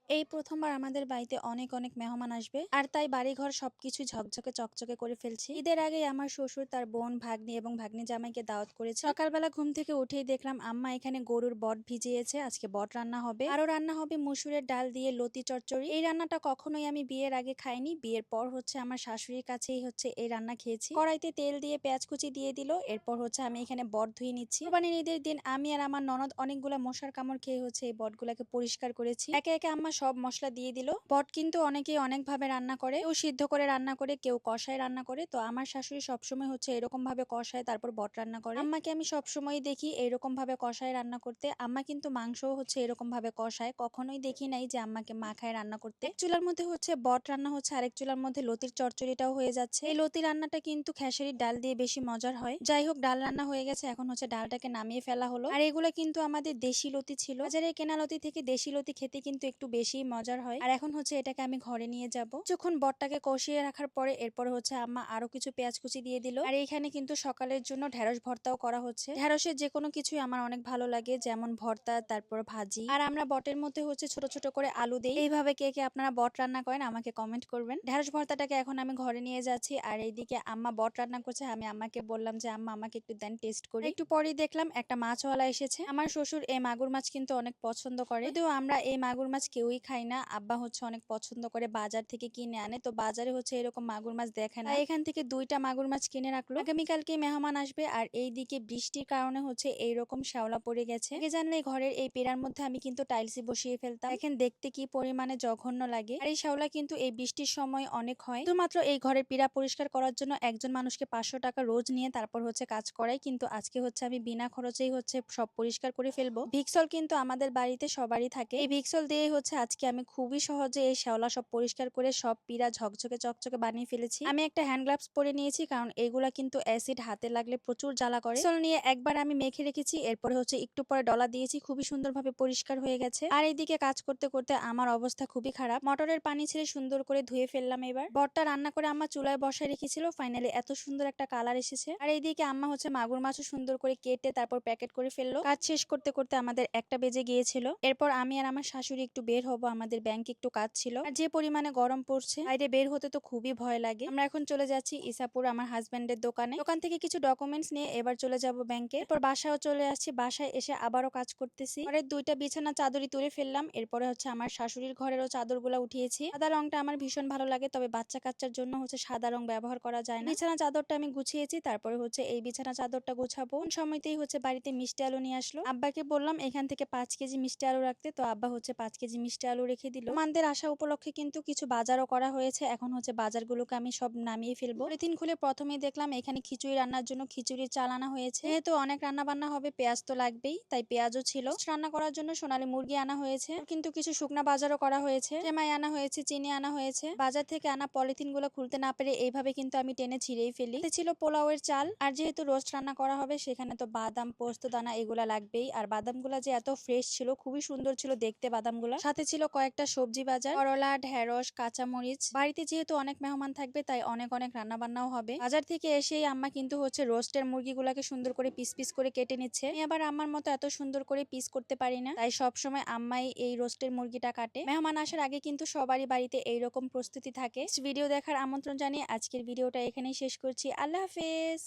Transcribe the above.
এই প্রথমবার আমাদের বাড়িতে অনেক অনেক মেহমান আসবে, আর তাই বাড়িঘর সবকিছু ঝকঝকে চকচকে করে ফেলছি। ঈদের আগে আমার শ্বশুর তার বোন, ভাগ্নি এবং ভাগ্নি জামাইকে দাওয়াত করেছে। সকালবেলা ঘুম থেকে উঠেই দেখলাম আম্মা এখানে গরুর বট ভিজিয়েছে, আজকে বট রান্না হবে। আরো রান্না হবে মুসুরের ডাল দিয়ে লতি চচ্চড়ি। এই রান্নাটা কখনোই আমি বিয়ের আগে খাইনি, বিয়ের পর আমার শাশুড়ির কাছেই এই রান্না খেয়েছি। কড়াইতে তেল দিয়ে পেঁয়াজ কুচি দিয়ে দিল, এরপর আমি এখানে বট ধুয়ে নিচ্ছি। কোরবানির ঈদের দিন আমি আর আমার ননদ অনেকগুলা মশার কামড় খেয়ে এই বটগুলাকে পরিষ্কার করেছি। একে একে আম্মা সব মশলা দিয়ে দিল। বট কিন্তু অনেকেই অনেক ভাবে রান্না করে, কেউ সিদ্ধ করে রান্না করে, কেউ কষায় রান্না করে। তো আমার শাশুড়ি সবসময় এরকম ভাবে কষায় তারপর বট রান্না করে। আম্মাকে আমি সবসময় দেখি এরকম ভাবে কষায় রান্না করতে। আম্মা কিন্তু মাংসও এরকম ভাবে কষায়, কখনোই দেখি নাই যে আম্মাকে মাখায় রান্না করতে। এক চুলার মধ্যে বট রান্না আরেক চুলার মধ্যে লতির চচ্চড়িটাও হয়ে যাচ্ছে। এই লতি রান্নাটা কিন্তু খেসারির ডাল দিয়ে বেশি মজার হয়। যাই হোক, ডাল রান্না হয়ে গেছে, এখন ডালটাকে নামিয়ে ফেলা হলো। আর এগুলো কিন্তু আমাদের দেশি লতি ছিল, বাজারে কেনা লতি থেকে দেশি লতি খেতে কিন্তু একটু বেশি মজার হয়। আর এখন এটাকে আমি ঘরে নিয়ে যাব। যখন বটটাকে কষিয়ে রাখার পরে এরপরে আম্মা আরো কিছু পেঁয়াজ কুচি দিয়ে দিল। আর এইখানে কিন্তু সকালের জন্য ঢেঁড়স ভর্তাও করা হচ্ছে। ঢেঁড়সের যে কোনো কিছুই আমার অনেক ভালো লাগে, যেমন ভর্তা, তারপর ভাজি। আর আমরা বটের মধ্যে ছোট ছোট করে আলু দেই। এইভাবে কে কে আপনারা বট রান্না করেন আমাকে কমেন্ট করবেন। ঢেঁড়স ভর্তাটাকে এখন আমি ঘরে নিয়ে যাচ্ছি। আর এইদিকে আম্মা বট রান্না করছে, আমি আম্মাকে বললাম যে আম্মা আমাকে একটু দেন, টেস্ট করি। একটু পরেই দেখলাম একটা মাছওয়ালা এসেছে। আমার শ্বশুর এই মাগুর মাছ কিন্তু অনেক পছন্দ করে, যদিও আমরা এই মাগুর মাছ কেউই খাই না। আব্বা অনেক পছন্দ করে, বাজার থেকে কিনে আনে। তো বাজারে এরকম মাগুর মাছ দেখে না, এখান থেকে দুইটা মাগুর মাছ কিনে রাখলো। আগামীকালকে মেহমান আসবে, আর এইদিকে বৃষ্টির কারণে এইরকম শ্যাওলা পড়ে গেছে। আগে জানলে ঘরের এই পেড়ার মধ্যে আমি কিন্তু টাইলসই বসিয়ে ফেলতাম। এখন দেখতে কি পরিমাণে জঘন্য লাগে। আর এই শ্যাওলা কিন্তু এই বৃষ্টির সময় অনেক হয়। শুধুমাত্র এই ঘরের পিড়া পরিষ্কার করার জন্য একজন মানুষকে 500 টাকা রোজ নিয়ে তারপর কাজ করাই, কিন্তু আজকে আমি বিনা খরচেই সব পরিষ্কার করে ফেলবো। ভিক্সল কিন্তু আমাদের বাড়িতে সবারই থাকে। এই ভিক্সল দিয়ে আজকে আমি খুবই সহজে এই শ্যাওলা সব পরিষ্কার করে সব পিড়া ঝকঝকে চকচকে বানিয়ে ফেলেছি। আমি একটা হ্যান্ড গ্লাভস পরে নিয়েছি, কারণ এইগুলা কিন্তু অ্যাসিড হাতে লাগলে প্রচুর জ্বালা করে। ভিক্সল নিয়ে একবার আমি মেখে রেখেছি, এরপরে একটু পরে ডলা দিয়েছি, খুবই সুন্দরভাবে পরিষ্কার হয়ে গেছে। আর এইদিকে কাজ করতে করতে আমার অবস্থা খুবই খারাপ। মটরের পানি ছেড়ে সুন্দর করে ধুয়ে ফেললাম। এবার বটটা রান্না করে আম্মা চুলায় বসায় রেখেছিল, ফাইনালি এত সুন্দর একটা কালার এসেছে। আর এইদিকে আম্মা মাগুর মাছও সুন্দর করে কেটে তারপর প্যাকেট করে ফেললো। কাজ শেষ করতে করতে আমাদের 1টা বেজে গিয়েছিল। এরপর আমি আর আমার শাশুড়ি একটু বের হব, আমাদের ব্যাংকে একটু কাজ ছিল। আর যে পরিমাণে গরম পড়ছে, বাইরে বের হতে তো খুবই ভয় লাগে। আমরা এখন চলে যাচ্ছি ইসাপুর আমার হাজবেন্ডের দোকানে। দোকান থেকে কিছু ডকুমেন্টস নিয়ে এবার চলে যাব ব্যাংকে। এরপর বাসায়ও চলে আসছি, বাসায় এসে আবারও কাজ করতেছি। ঘরের 2টা বিছানা চাদরই তুলে ফেললাম। এরপরে আমার শাশুড়ির ঘরেরও চাদরগুলা উঠিয়েছি। সাদা রংটা আমার ভীষণ ভালো লাগে, তবে বাচ্চা কাচ্চার জন্য সাদা রং ব্যবহার করা যায় না। বিছানা চাদরটা আমি গুছিয়েছি, তারপরে এই বিছানা চাদরটা গুছাবো। কোন সময়তেই বাড়িতে মিষ্টি আলু নিয়ে আসলো। আব্বাকে বললাম এখান থেকে 5 কেজি মিষ্টি আলু রাখতে, তো আব্বা 5 কেজি মিষ্টি আলু রেখে দিল। আমাদের আসা উপলক্ষে কিন্তু কিছু বাজারও করা হয়েছে। এখন বাজারগুলোকে আমি সব নামিয়ে ফেলবো। পলিথিন খুলে প্রথমেই দেখলাম এখানে খিচুড়ি রান্নার জন্য খিচুড়ির চাল আনা হয়েছে। যেহেতু অনেক রান্না বান্না হবে, পেঁয়াজ তো লাগবেই, তাই পেঁয়াজও ছিল। রান্না করার জন্য সোনালী মুরগি আনা হয়েছে, কিন্তু কিছু শুকনা বাজারও করা হয়েছে। সেমাই আনা হয়েছে, চিনি আনা হয়েছে। বাজার থেকে আনা পলিথিন গুলো খুলতে না পেরে এইভাবে কিন্তু আমি টেনে ছিঁড়েই ফেলি। ছিল পোলাওয়ের চাল, আর যেহেতু রোস্ট রান্না করা হবে সেখানে তো বাদাম, পোস্ত দানা এগুলা লাগবেই। আর বাদামগুলা যে এত ফ্রেশ ছিল, খুবই সুন্দর ছিল দেখতে বাদামগুলা। সাথে ছিল কয়েকটা সবজি বাজার, করলা, ঢেঁড়স, কাঁচামরিচ। বাড়িতে যেহেতু অনেক মেহমান থাকবে, তাই অনেক অনেক রান্না বান্নাও হবে। বাজার থেকে এসেই আম্মা কিন্তু রোস্টের মুরগিগুলাকে সুন্দর করে পিস পিস করে কেটে নিচ্ছে। আমি আবার আম্মার মতো এত সুন্দর করে পিস করতে পারি না, তাই সবসময় আম্মাই এই রোস্টের মুরগিটা কাটে। মেহমান আসার আগে কিন্তু সবারই বাড়িতে এইরকম প্রস্তুতি থাকে। ভিডিও দেখার আমন্ত্রণ জানিয়ে আজকের ভিডিওটা এখানেই শেষ করছি। আল্লাহ হাফেজ।